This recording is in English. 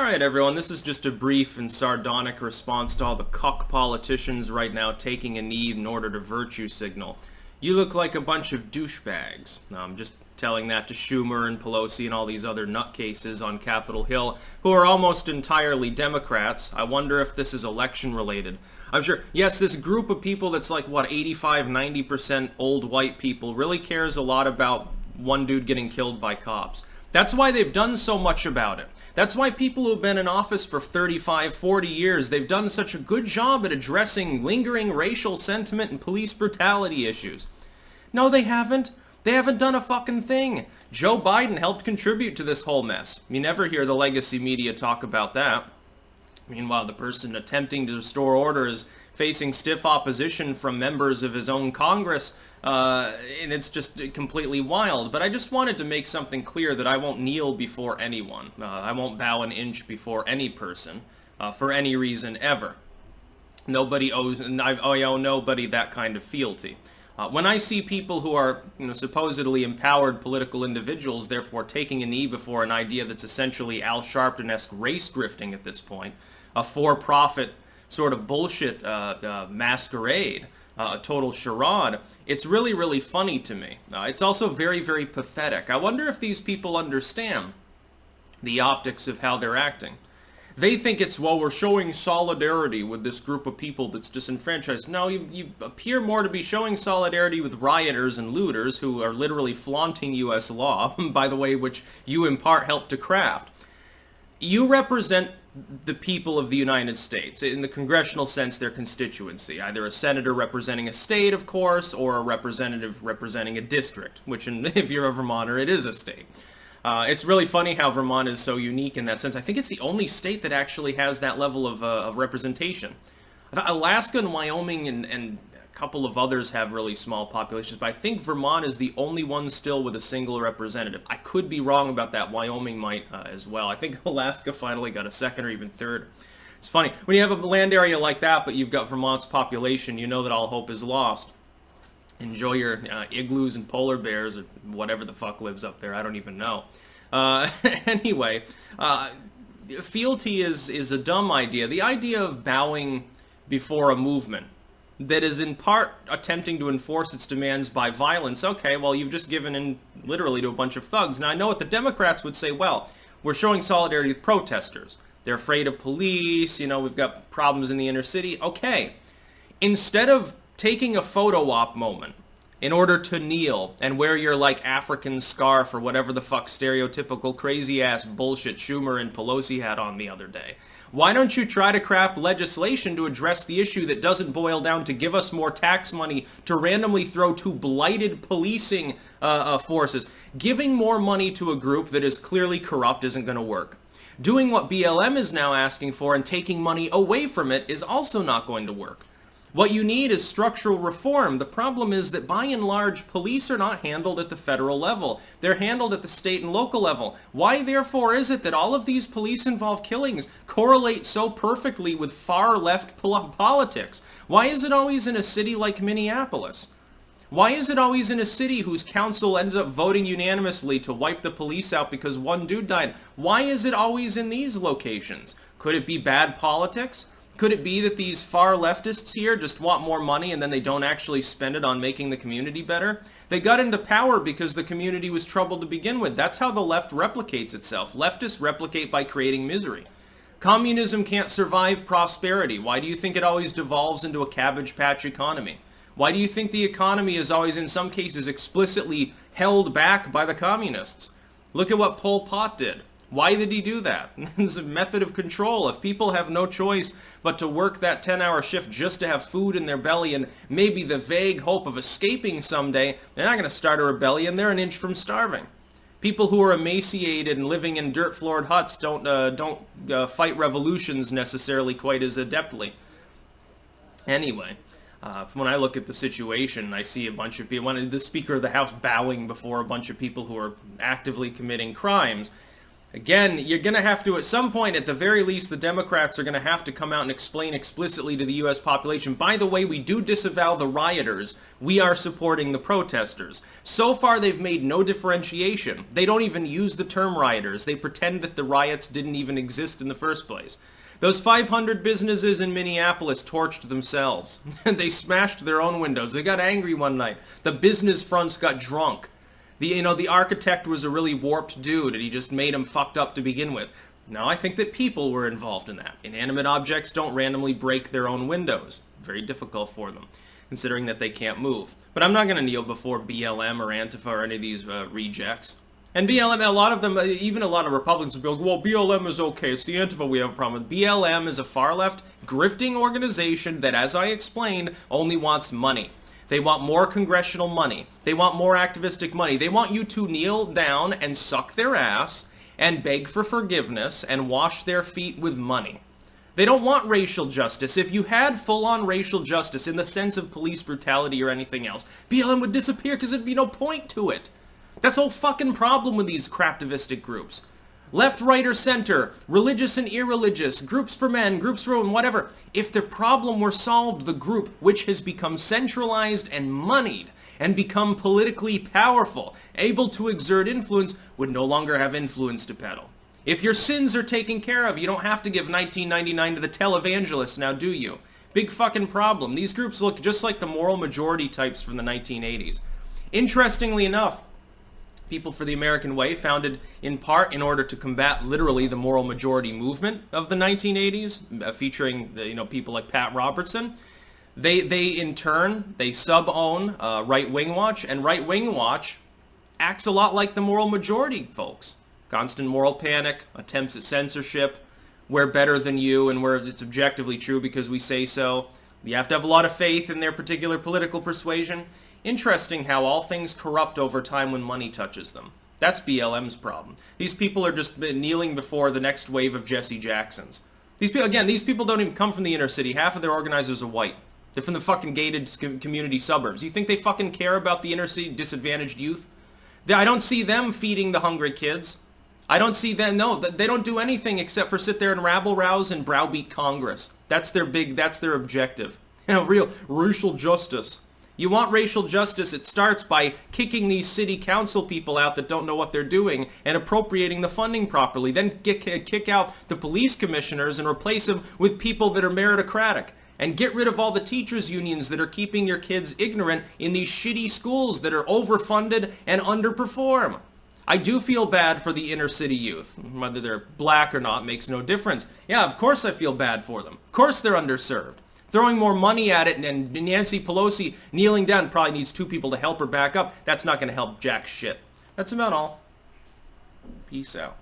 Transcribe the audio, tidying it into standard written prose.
Alright everyone, this is just a brief and sardonic response to all the cuck politicians right now taking a knee in order to virtue signal. You look like a bunch of douchebags. I'm just telling that to Schumer and Pelosi and all these other nutcases on Capitol Hill who are almost entirely Democrats. I wonder if this is election related. I'm sure, yes, this group of people that's like, 85-90% old white people really cares a lot about one dude getting killed by cops. That's why they've done so much about it. That's why people who've been in office for 35, 40 years, they've done such a good job at addressing lingering racial sentiment and police brutality issues. No, they haven't. They haven't done a fucking thing. Joe Biden helped contribute to this whole mess. You never hear the legacy media talk about that. Meanwhile, the person attempting to restore order is facing stiff opposition from members of his own Congress, and it's just completely wild. But I just wanted to make something clear that I won't kneel before anyone. I won't bow an inch before any person, for any reason ever. Nobody owes, I owe nobody that kind of fealty. When I see people who are, supposedly empowered political individuals, therefore taking a knee before an idea that's essentially Al Sharpton-esque race grifting at this point, a for-profit sort of bullshit masquerade, a total charade, it's really, really funny to me. It's also very, very pathetic. I wonder if these people understand the optics of how they're acting. They think it's, well, we're showing solidarity with this group of people that's disenfranchised. No, you appear more to be showing solidarity with rioters and looters who are literally flaunting U.S. law, by the way, which you in part helped to craft. You represent the people of the United States. In the congressional sense, their constituency. Either a senator representing a state, of course, or a representative representing a district, which if you're a Vermonter, it is a state. It's really funny how Vermont is so unique in that sense. I think it's the only state that actually has that level of representation. Alaska and Wyoming and a couple of others have really small populations, but I think Vermont is the only one still with a single representative. I could be wrong about that. Wyoming might as well. I think Alaska finally got a second or even third. It's funny. When you have a land area like that, but you've got Vermont's population, you know that all hope is lost. Enjoy your igloos and polar bears or whatever the fuck lives up there. I don't even know. Anyway, fealty is a dumb idea. The idea of bowing before a movement that is in part attempting to enforce its demands by violence. Okay, well, you've just given in literally to a bunch of thugs. Now, I know what the Democrats would say, well, we're showing solidarity with protesters. They're afraid of police, we've got problems in the inner city. Okay, instead of taking a photo op moment in order to kneel and wear your African scarf or whatever the fuck stereotypical crazy ass bullshit Schumer and Pelosi had on the other day, why don't you try to craft legislation to address the issue that doesn't boil down to give us more tax money to randomly throw to blighted policing forces? Giving more money to a group that is clearly corrupt isn't going to work. Doing what BLM is now asking for and taking money away from it is also not going to work. What you need is structural reform. The problem is that by and large, police are not handled at the federal level. They're handled at the state and local level. Why, therefore, is it that all of these police-involved killings correlate so perfectly with far-left politics? Why is it always in a city like Minneapolis? Why is it always in a city whose council ends up voting unanimously to wipe the police out because one dude died? Why is it always in these locations? Could it be bad politics? Could it be that these far leftists here just want more money and then they don't actually spend it on making the community better? They got into power because the community was troubled to begin with. That's how the left replicates itself. Leftists replicate by creating misery. Communism can't survive prosperity. Why do you think it always devolves into a Cabbage Patch economy? Why do you think the economy is always, in some cases, explicitly held back by the communists? Look at what Pol Pot did. Why did he do that? It's a method of control. If people have no choice but to work that 10-hour shift just to have food in their belly and maybe the vague hope of escaping someday, they're not going to start a rebellion. They're an inch from starving. People who are emaciated and living in dirt-floored huts don't fight revolutions necessarily quite as adeptly. Anyway, when I look at the situation, I see a bunch of people, the Speaker of the House bowing before a bunch of people who are actively committing crimes. Again, you're going to have to, at some point, at the very least, the Democrats are going to have to come out and explain explicitly to the U.S. population, by the way, we do disavow the rioters. We are supporting the protesters. So far, they've made no differentiation. They don't even use the term rioters. They pretend that the riots didn't even exist in the first place. Those 500 businesses in Minneapolis torched themselves. They smashed their own windows. They got angry one night. The business fronts got drunk. The architect was a really warped dude, and he just made him fucked up to begin with. Now, I think that people were involved in that. Inanimate objects don't randomly break their own windows. Very difficult for them, considering that they can't move. But I'm not going to kneel before BLM or Antifa or any of these rejects. And BLM, a lot of them, even a lot of Republicans will be like, well, BLM is okay. It's the Antifa we have a problem with. BLM is a far-left grifting organization that, as I explained, only wants money. They want more congressional money. They want more activistic money. They want you to kneel down and suck their ass and beg for forgiveness and wash their feet with money. They don't want racial justice. If you had full-on racial justice in the sense of police brutality or anything else, BLM would disappear because there'd be no point to it. That's the whole fucking problem with these craptivistic groups. Left, right, or center, religious and irreligious, groups for men, groups for women, whatever. If the problem were solved, the group, which has become centralized and moneyed and become politically powerful, able to exert influence, would no longer have influence to peddle. If your sins are taken care of, you don't have to give $19.99 to the televangelists now, do you? Big fucking problem. These groups look just like the moral majority types from the 1980s. Interestingly enough, People for the American Way, founded in part in order to combat literally the moral majority movement of the 1980s, featuring people like Pat Robertson. They in turn, they sub-own Right Wing Watch, and Right Wing Watch acts a lot like the moral majority folks. Constant moral panic, attempts at censorship, we're better than you, and it's objectively true because we say so. You have to have a lot of faith in their particular political persuasion. Interesting how all things corrupt over time when money touches them. That's BLM's problem. These people are just kneeling before the next wave of Jesse Jacksons. These people don't even come from the inner city. Half of their organizers are white. They're from the fucking gated community suburbs. You think they fucking care about the inner city disadvantaged youth? I don't see them feeding the hungry kids. I don't see them, no, they don't do anything except for sit there and rabble-rouse and browbeat Congress. That's their objective. Real racial justice. You want racial justice, it starts by kicking these city council people out that don't know what they're doing and appropriating the funding properly. Then kick out the police commissioners and replace them with people that are meritocratic. And get rid of all the teachers' unions that are keeping your kids ignorant in these shitty schools that are overfunded and underperform. I do feel bad for the inner city youth. Whether they're black or not makes no difference. Yeah, of course I feel bad for them. Of course they're underserved. Throwing more money at it and Nancy Pelosi kneeling down probably needs 2 people to help her back up. That's not going to help jack shit. That's about all. Peace out.